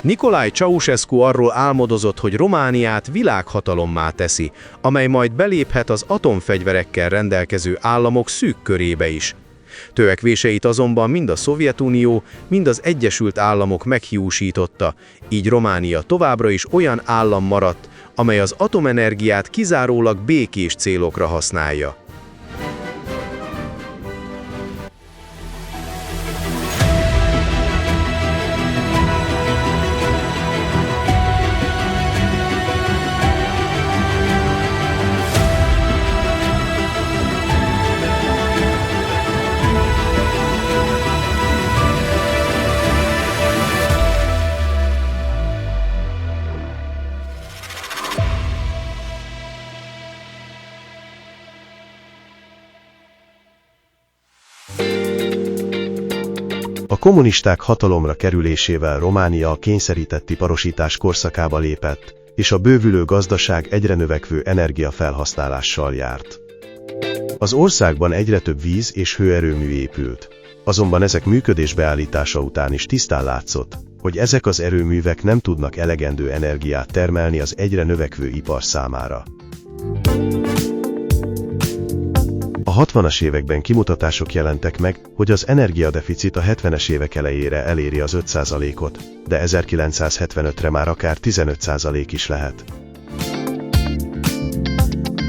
Nicolae Ceausescu arról álmodozott, hogy Romániát világhatalommá teszi, amely majd beléphet az atomfegyverekkel rendelkező államok szűk körébe is. Törekvéseit azonban mind a Szovjetunió, mind az Egyesült Államok meghiúsította, így Románia továbbra is olyan állam maradt, amely az atomenergiát kizárólag békés célokra használja. A kommunisták hatalomra kerülésével Románia a kényszerített iparosítás korszakába lépett, és a bővülő gazdaság egyre növekvő energiafelhasználással járt. Az országban egyre több víz- és hőerőmű épült, azonban ezek működésbe állítása után is tisztán látszott, hogy ezek az erőművek nem tudnak elegendő energiát termelni az egyre növekvő ipar számára. A 60-as években kimutatások jelentek meg, hogy az energiadeficit a 70-es évek elejére eléri az 5%-ot, de 1975-re már akár 15% is lehet.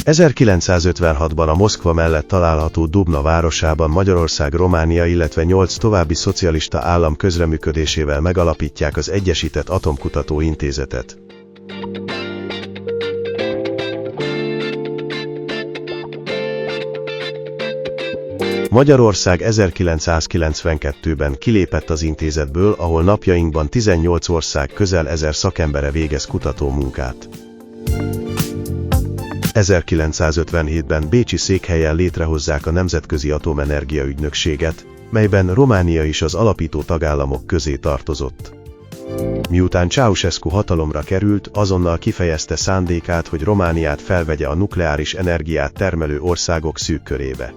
1956-ban a Moszkva mellett található Dubna városában Magyarország, Románia, illetve 8 további szocialista állam közreműködésével megalapítják az Egyesített Atomkutató Intézetet. Magyarország 1992-ben kilépett az intézetből, ahol napjainkban 18 ország közel 1000 szakembere végez kutatómunkát. 1957-ben bécsi székhelyen létrehozzák a Nemzetközi Atomenergia Ügynökséget, melyben Románia is az alapító tagállamok közé tartozott. Miután Ceausescu hatalomra került, azonnal kifejezte szándékát, hogy Romániát felvegye a nukleáris energiát termelő országok szűk körébe.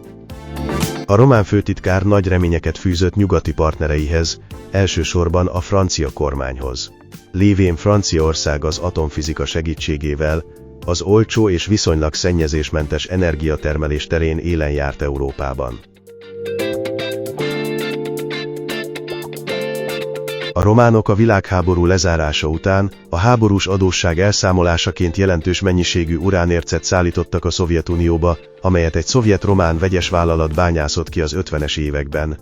A román főtitkár nagy reményeket fűzött nyugati partnereihez, elsősorban a francia kormányhoz. Lévén Franciaország az atomfizika segítségével az olcsó és viszonylag szennyezésmentes energiatermelés terén élen járt Európában. A románok a világháború lezárása után a háborús adósság elszámolásaként jelentős mennyiségű uránércet szállítottak a Szovjetunióba, amelyet egy szovjet-román vegyes vállalat bányászott ki az 50-es években.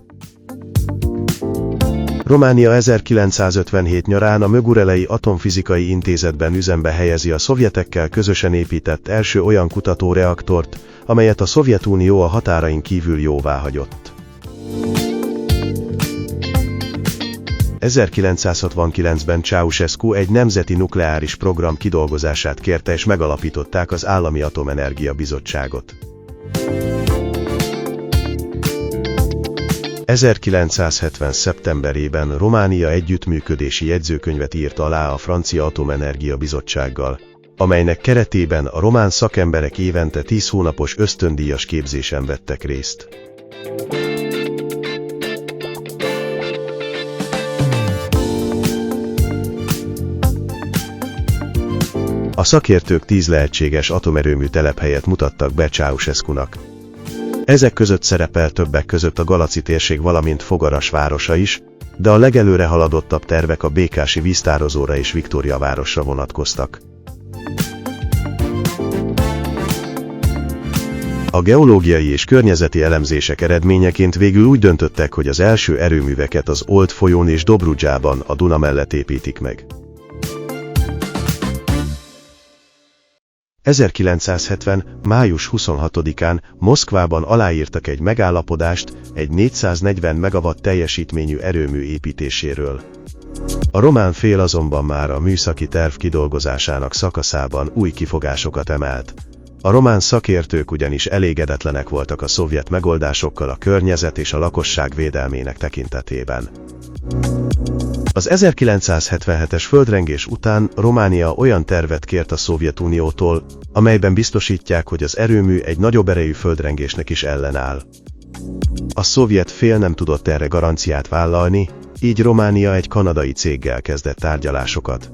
Románia 1957 nyarán a Mögurelei Atomfizikai Intézetben üzembe helyezi a szovjetekkel közösen épített első olyan kutatóreaktort, amelyet a Szovjetunió a határain kívül jóváhagyott. 1969-ben Ceausescu egy nemzeti nukleáris program kidolgozását kérte, és megalapították az Állami Atomenergia Bizottságot. 1970. szeptemberében Románia együttműködési jegyzőkönyvet írt alá a Francia Atomenergia Bizottsággal, amelynek keretében a román szakemberek évente 10 hónapos ösztöndíjas képzésen vettek részt. A szakértők 10 lehetséges atomerőmű telephelyet mutattak be Ceausescunak. Ezek között szerepel többek között a Galaci térség, valamint Fogaras városa is, de a legelőre haladottabb tervek a Békási víztározóra és Viktória városra vonatkoztak. A geológiai és környezeti elemzések eredményeként végül úgy döntöttek, hogy az első erőműveket az Olt folyón és Dobrudzsában, a Duna mellett építik meg. 1970. május 26-án Moszkvában aláírtak egy megállapodást egy 440 megawatt teljesítményű erőmű építéséről. A román fél azonban már a műszaki terv kidolgozásának szakaszában új kifogásokat emelt. A román szakértők ugyanis elégedetlenek voltak a szovjet megoldásokkal a környezet és a lakosság védelmének tekintetében. Az 1977-es földrengés után Románia olyan tervet kért a Szovjetuniótól, amelyben biztosítják, hogy az erőmű egy nagyobb erejű földrengésnek is ellenáll. A szovjet fél nem tudott erre garanciát vállalni, így Románia egy kanadai céggel kezdett tárgyalásokat.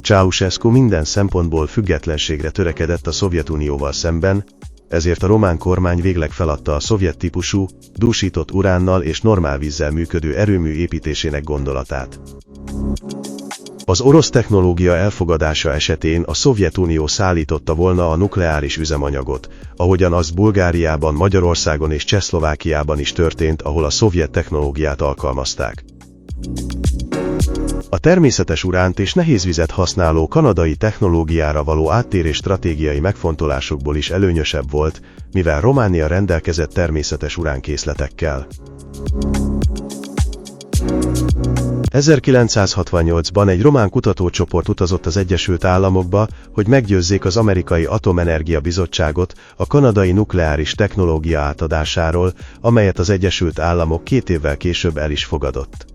Ceausescu minden szempontból függetlenségre törekedett a Szovjetunióval szemben, ezért a román kormány végleg feladta a szovjet típusú, dúsított uránnal és normál vízzel működő erőmű építésének gondolatát. Az orosz technológia elfogadása esetén a Szovjetunió szállította volna a nukleáris üzemanyagot, ahogyan az Bulgáriában, Magyarországon és Csehszlovákiában is történt, ahol a szovjet technológiát alkalmazták. A természetes uránt és nehézvizet használó kanadai technológiára való áttérés stratégiai megfontolásokból is előnyösebb volt, mivel Románia rendelkezett természetes uránkészletekkel. 1968-ban egy román kutatócsoport utazott az Egyesült Államokba, hogy meggyőzzék az Amerikai Atomenergia Bizottságot a kanadai nukleáris technológia átadásáról, amelyet az Egyesült Államok 2 évvel később el is fogadott.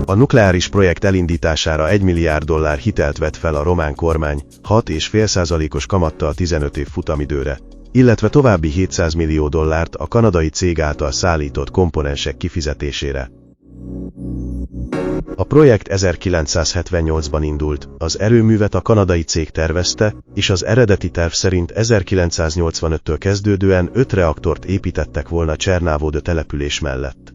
A nukleáris projekt elindítására $1 milliárd hitelt vett fel a román kormány, 6,5%-os kamattal 15 év futamidőre, illetve további $700 millió a kanadai cég által szállított komponensek kifizetésére. A projekt 1978-ban indult, az erőművet a kanadai cég tervezte, és az eredeti terv szerint 1985-től kezdődően 5 reaktort építettek volna Csernávodö település mellett.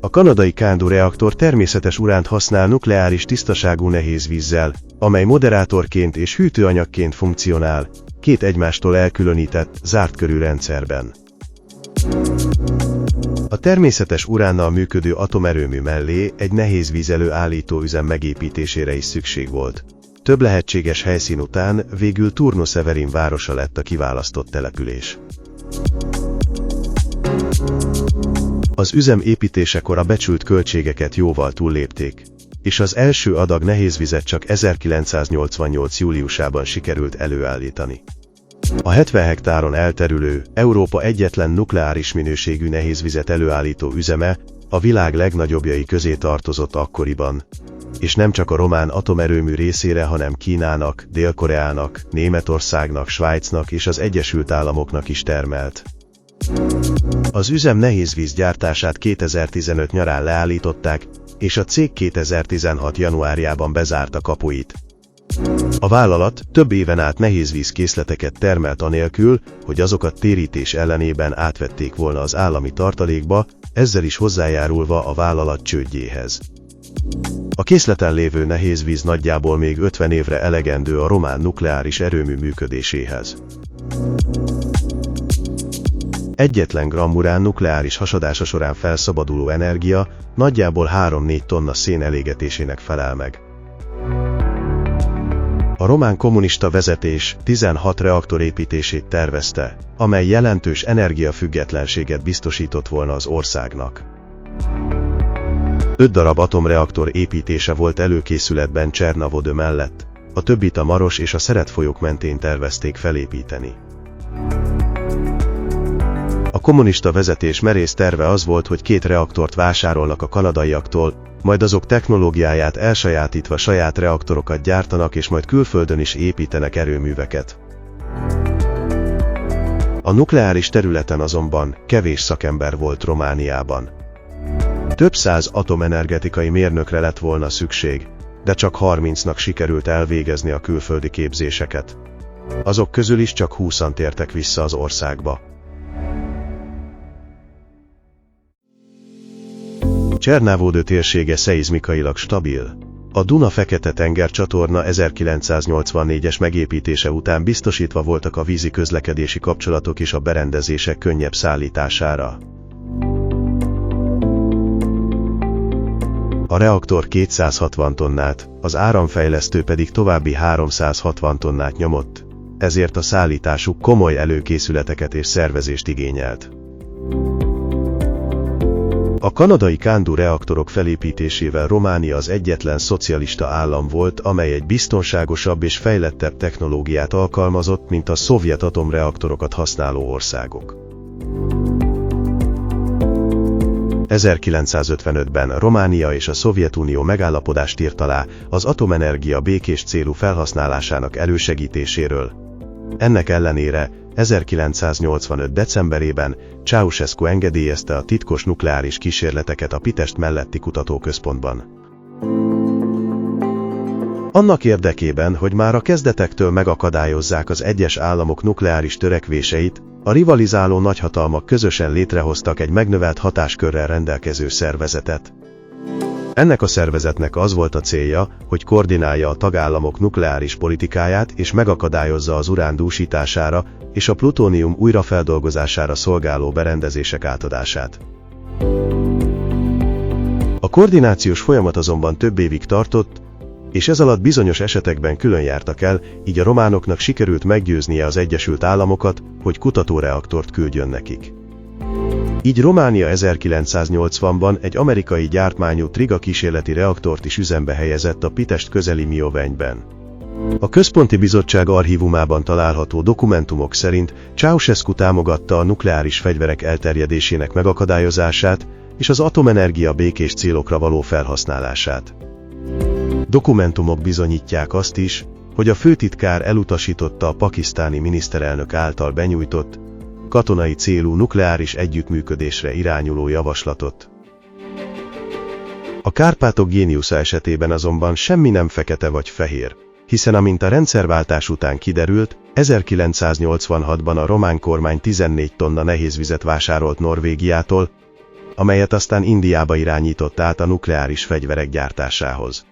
A kanadai Candu reaktor természetes uránt használ nukleáris tisztaságú nehézvízzel, amely moderátorként és hűtőanyagként funkcionál, 2 egymástól elkülönített, zárt körű rendszerben. A természetes uránnal működő atomerőmű mellé egy nehézvízelő állító üzem megépítésére is szükség volt. Több lehetséges helyszín után végül Turnu Severin városa lett a kiválasztott település. Az üzem építésekor a becsült költségeket jóval túllépték, és az első adag nehézvizet csak 1988. júliusában sikerült előállítani. A 70 hektáron elterülő, Európa egyetlen nukleáris minőségű nehézvizet előállító üzeme a világ legnagyobbjai közé tartozott akkoriban, és nem csak a román atomerőmű részére, hanem Kínának, Dél-Koreának, Németországnak, Svájcnak és az Egyesült Államoknak is termelt. Az üzem nehézvíz gyártását 2015 nyarán leállították, és a cég 2016 januárjában bezárta kapuit. A vállalat több éven át nehézvíz készleteket termelt anélkül, hogy azokat térítés ellenében átvették volna az állami tartalékba, ezzel is hozzájárulva a vállalat csődjéhez. A készleten lévő nehézvíz nagyjából még 50 évre elegendő a román nukleáris erőmű működéséhez. Egyetlen gramm urán nukleáris hasadása során felszabaduló energia nagyjából 3-4 tonna szén elégetésének felel meg. A román kommunista vezetés 16 reaktor építését tervezte, amely jelentős energiafüggetlenséget biztosított volna az országnak. 5 darab atomreaktor építése volt előkészületben Csernavodö mellett, a többit a Maros és a Szeret folyók mentén tervezték felépíteni. A kommunista vezetés merész terve az volt, hogy 2 reaktort vásárolnak a kanadaiaktól, majd azok technológiáját elsajátítva saját reaktorokat gyártanak és majd külföldön is építenek erőműveket. A nukleáris területen azonban kevés szakember volt Romániában. Több száz atomenergetikai mérnökre lett volna szükség, de csak 30-nak sikerült elvégezni a külföldi képzéseket. Azok közül is csak 20-an tértek vissza az országba. Csernávodö térsége szeizmikailag stabil. A Duna-Fekete-tenger csatorna 1984-es megépítése után biztosítva voltak a vízi közlekedési kapcsolatok és a berendezések könnyebb szállítására. A reaktor 260 tonnát, az áramfejlesztő pedig további 360 tonnát nyomott, ezért a szállításuk komoly előkészületeket és szervezést igényelt. A kanadai Candu reaktorok felépítésével Románia az egyetlen szocialista állam volt, amely egy biztonságosabb és fejlettebb technológiát alkalmazott, mint a szovjet atomreaktorokat használó országok. 1955-ben Románia és a Szovjetunió megállapodást írt alá az atomenergia békés célú felhasználásának elősegítéséről, Ennek ellenére 1985. decemberében Ceausescu engedélyezte a titkos nukleáris kísérleteket a Pest melletti kutatóközpontban. Annak érdekében, hogy már a kezdetektől megakadályozzák az egyes államok nukleáris törekvéseit, a rivalizáló nagyhatalmak közösen létrehoztak egy megnövelt hatáskörrel rendelkező szervezetet. Ennek a szervezetnek az volt a célja, hogy koordinálja a tagállamok nukleáris politikáját és megakadályozza az urán dúsítására és a plutónium újrafeldolgozására szolgáló berendezések átadását. A koordinációs folyamat azonban több évig tartott, és ez alatt bizonyos esetekben külön jártak el, így a románoknak sikerült meggyőznie az Egyesült Államokat, hogy kutatóreaktort küldjön nekik. Így Románia 1980-ban egy amerikai gyártmányú Triga kísérleti reaktort is üzembe helyezett a Pest közeli Miovenyben. A Központi Bizottság archívumában található dokumentumok szerint Ceausescu támogatta a nukleáris fegyverek elterjedésének megakadályozását és az atomenergia békés célokra való felhasználását. Dokumentumok bizonyítják azt is, hogy a főtitkár elutasította a pakisztáni miniszterelnök által benyújtott, katonai célú nukleáris együttműködésre irányuló javaslatot. A Kárpátok géniusza esetében azonban semmi nem fekete vagy fehér, hiszen amint a rendszerváltás után kiderült, 1986-ban a román kormány 14 tonna nehézvizet vásárolt Norvégiától, amelyet aztán Indiába irányított át a nukleáris fegyverek gyártásához.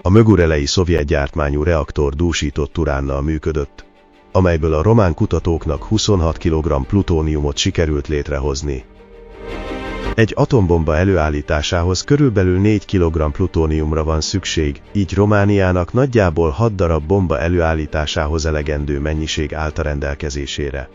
A mögurelei szovjet gyártmányú reaktor dúsított uránnal működött, amelyből a román kutatóknak 26 kg plutóniumot sikerült létrehozni. Egy atombomba előállításához körülbelül 4 kg plutóniumra van szükség, így Romániának nagyjából 6 darab bomba előállításához elegendő mennyiség állt a rendelkezésére.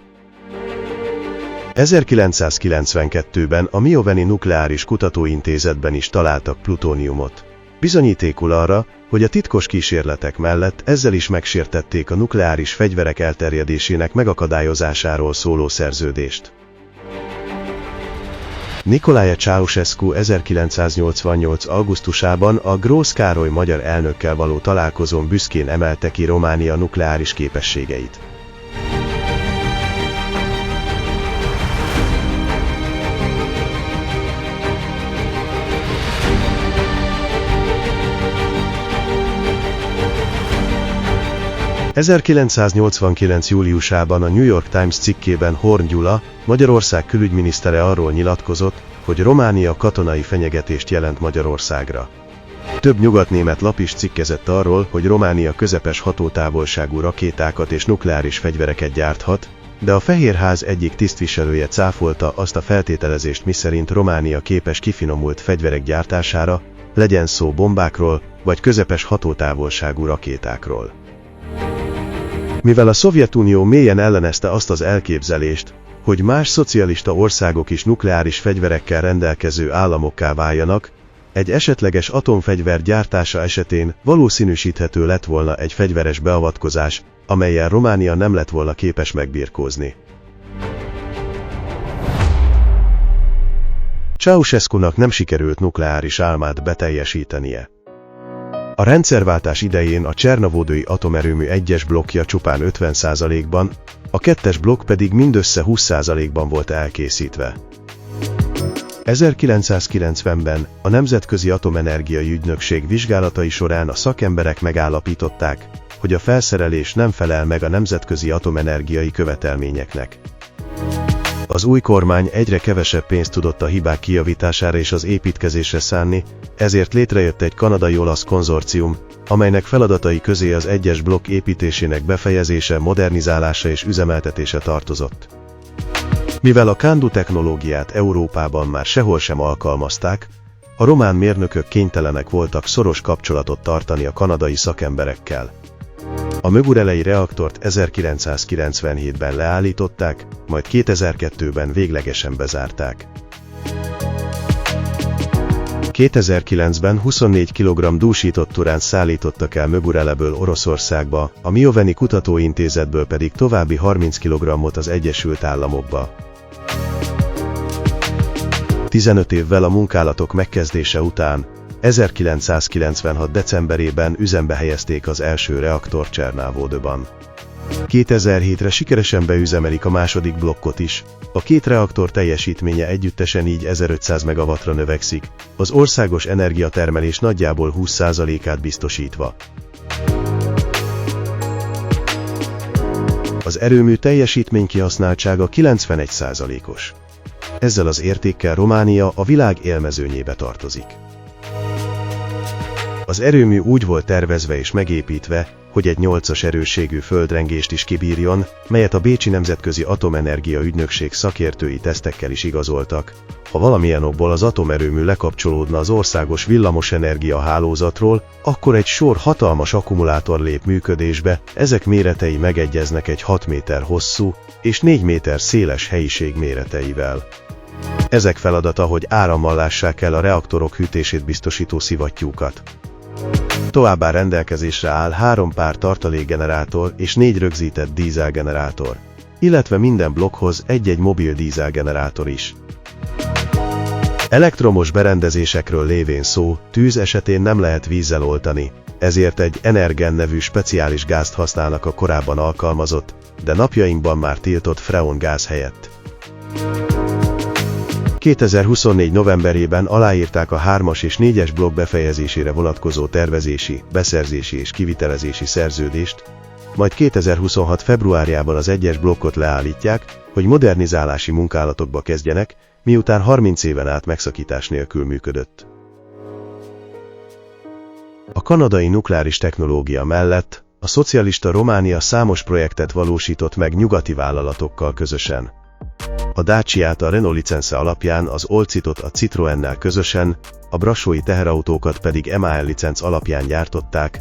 1992-ben a Mioveni Nukleáris Kutatóintézetben is találtak plutóniumot. Bizonyítékul arra, hogy a titkos kísérletek mellett ezzel is megsértették a nukleáris fegyverek elterjedésének megakadályozásáról szóló szerződést. Nicolae Ceausescu 1988. augusztusában a Grósz Károly magyar elnökkel való találkozón büszkén emelte ki Románia nukleáris képességeit. ...1989. júliusában a New York Times cikkében Horn Gyula, Magyarország külügyminisztere arról nyilatkozott, hogy Románia katonai fenyegetést jelent Magyarországra. Több nyugatnémet lap is cikkezett arról, hogy Románia közepes hatótávolságú rakétákat és nukleáris fegyvereket gyárthat, de a Fehérház egyik tisztviselője cáfolta azt a feltételezést, miszerint Románia képes kifinomult fegyverek gyártására, legyen szó bombákról vagy közepes hatótávolságú rakétákról. Mivel a Szovjetunió mélyen ellenezte azt az elképzelést, hogy más szocialista országok is nukleáris fegyverekkel rendelkező államokká váljanak, egy esetleges atomfegyver gyártása esetén valószínűsíthető lett volna egy fegyveres beavatkozás, amellyel Románia nem lett volna képes megbirkózni. Ceausescunak nem sikerült nukleáris álmát beteljesítenie. A rendszerváltás idején a Csernavodói atomerőmű 1-es blokkja csupán 50%-ban, a 2-es blokk pedig mindössze 20%-ban volt elkészítve. 1990-ben a Nemzetközi Atomenergiai Ügynökség vizsgálatai során a szakemberek megállapították, hogy a felszerelés nem felel meg a nemzetközi atomenergiai követelményeknek. Az új kormány egyre kevesebb pénzt tudott a hibák kijavítására és az építkezésre szánni, ezért létrejött egy kanadai-olasz konzorcium, amelynek feladatai közé az 1-es blokk építésének befejezése, modernizálása és üzemeltetése tartozott. Mivel a CANDU technológiát Európában már sehol sem alkalmazták, a román mérnökök kénytelenek voltak szoros kapcsolatot tartani a kanadai szakemberekkel. A mögurelei reaktort 1997-ben leállították, majd 2002-ben véglegesen bezárták. 2009-ben 24 kg dúsított uránt szállítottak el Mögureleből Oroszországba, a Mioveni Kutatóintézetből pedig további 30 kg-ot az Egyesült Államokba. 15 évvel a munkálatok megkezdése után, 1996. decemberében üzembe helyezték az első reaktort Csernavodóban. 2007-re sikeresen beüzemelik a második blokkot is. A két reaktor teljesítménye együttesen így 1500 MW-ra növekszik, az országos energiatermelés nagyjából 20%-át biztosítva. Az erőmű teljesítménykihasználtsága 91%-os. Ezzel az értékkel Románia a világ élmezőnyébe tartozik. Az erőmű úgy volt tervezve és megépítve, hogy egy 8-as erősségű földrengést is kibírjon, melyet a Bécsi Nemzetközi Atomenergia Ügynökség szakértői tesztekkel is igazoltak. Ha valamilyen okból az atomerőmű lekapcsolódna az országos villamosenergia hálózatról, akkor egy sor hatalmas akkumulátor lép működésbe, ezek méretei megegyeznek egy 6 méter hosszú és 4 méter széles helyiség méreteivel. Ezek feladata, hogy árammal lássák el a reaktorok hűtését biztosító szivattyúkat. Továbbá rendelkezésre áll 3 pár tartalékgenerátor és 4 rögzített dízelgenerátor, illetve minden blokkhoz egy-egy mobil dízelgenerátor is. Elektromos berendezésekről lévén szó, tűz esetén nem lehet vízzel oltani, ezért egy Energen nevű speciális gázt használnak a korábban alkalmazott, de napjainkban már tiltott freon gáz helyett. 2024. novemberében aláírták a 3-as és 4-es blokk befejezésére vonatkozó tervezési, beszerzési és kivitelezési szerződést, majd 2026. februárjában az 1-es blokkot leállítják, hogy modernizálási munkálatokba kezdjenek, miután 30 éven át megszakítás nélkül működött. A kanadai nukleáris technológia mellett a szocialista Románia számos projektet valósított meg nyugati vállalatokkal közösen. A Daciát a Renault licence alapján, az Olcitot a Citroennel közösen, a brassói teherautókat pedig MAN licenc alapján gyártották,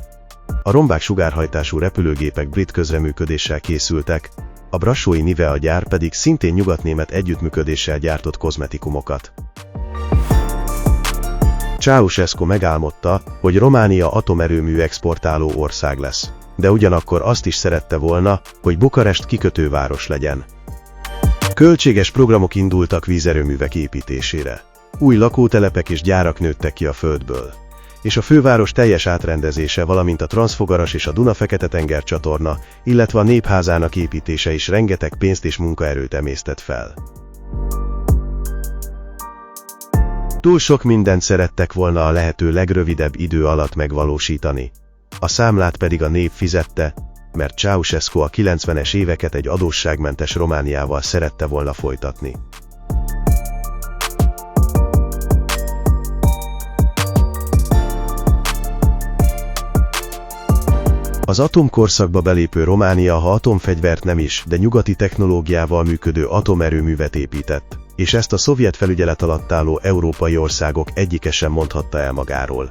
a rombák sugárhajtású repülőgépek brit közreműködéssel készültek, a brassói Nivea gyár pedig szintén nyugatnémet együttműködéssel gyártott kozmetikumokat. Ceausescu megálmodta, hogy Románia atomerőmű exportáló ország lesz, de ugyanakkor azt is szerette volna, hogy Bukarest kikötőváros legyen. Költséges programok indultak vízerőművek építésére. Új lakótelepek és gyárak nőttek ki a földből. És a főváros teljes átrendezése, valamint a Transzfogaras és a Duna-Fekete-tenger csatorna, illetve a Népházának építése is rengeteg pénzt és munkaerőt emésztett fel. Túl sok mindent szerettek volna a lehető legrövidebb idő alatt megvalósítani. A számlát pedig a nép fizette, mert Ceausescu a 90-es éveket egy adósságmentes Romániával szerette volna folytatni. Az atomkorszakba belépő Románia, ha atomfegyvert nem is, de nyugati technológiával működő atomerőművet épített, és ezt a szovjet felügyelet alatt álló európai országok egyike sem mondhatta el magáról.